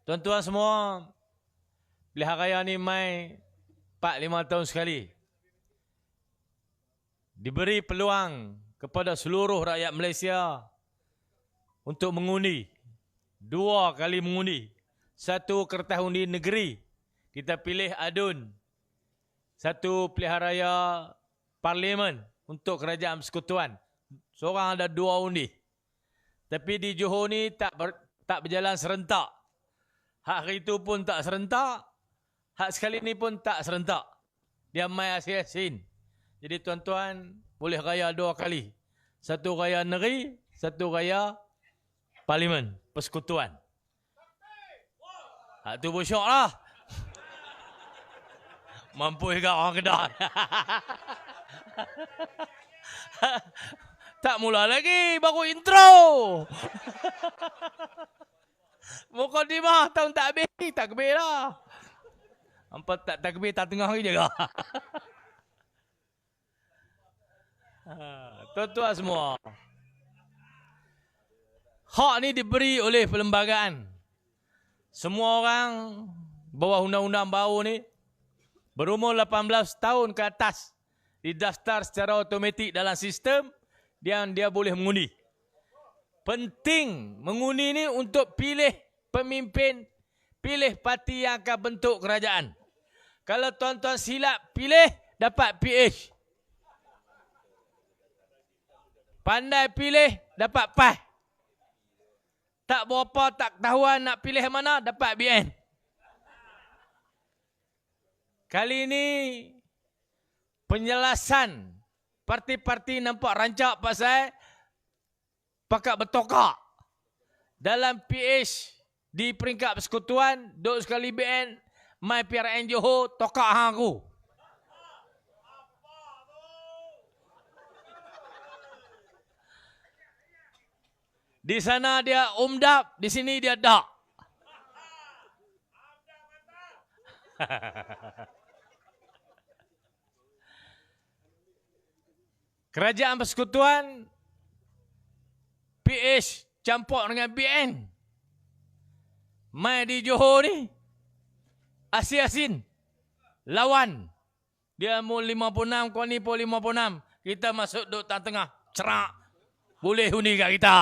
Tuan-tuan semua, pilihan raya ni mai 4-5 tahun sekali. Diberi peluang kepada seluruh rakyat Malaysia untuk mengundi. 2 kali mengundi. 1 kertas undi negeri, kita pilih adun. 1 pilihan raya parlimen untuk kerajaan persekutuan. Seorang ada 2 undi. Tapi di Johor ni tak berjalan serentak. Hak hari itu pun tak serentak. Hak sekali ni pun tak serentak. Dia mai asin-asin. Jadi tuan-tuan boleh raya 2 kali. 1 raya negeri, 1 raya parlimen, persekutuan. Hak tu bersyok lah. Mampu juga orang Kedah. Tak mula lagi, baru intro. Mukadimah tahun takbir, takbir lah. Hampa tak takbir tak tengah lagi jaga. Tuan-tuan semua, hak ni diberi oleh perlembagaan. Semua orang bawah undang-undang baru ni berumur 18 tahun ke atas didaftar secara automatik dalam sistem dan dia boleh mengundi. Penting mengundi ni untuk pilih pemimpin, pilih parti yang akan bentuk kerajaan. Kalau tuan-tuan silap pilih, dapat PH. Pandai pilih, dapat PAS. Tak berapa, tak ketahuan nak pilih mana, dapat BN. Kali ini, penjelasan parti-parti nampak rancak pasal pakat bertokak. Dalam PH di peringkat persekutuan, 2 sekali BN, mai PRN Johor, tokak hang aku. Di sana dia umdap, di sini dia dak. Kerajaan persekutuan, PH campur dengan BN. Mai di Johor ni, asin-asin, lawan. Dia mau 56, kau ni pun 56. Kita masuk duduk tengah, cerak. Boleh undi kat kita.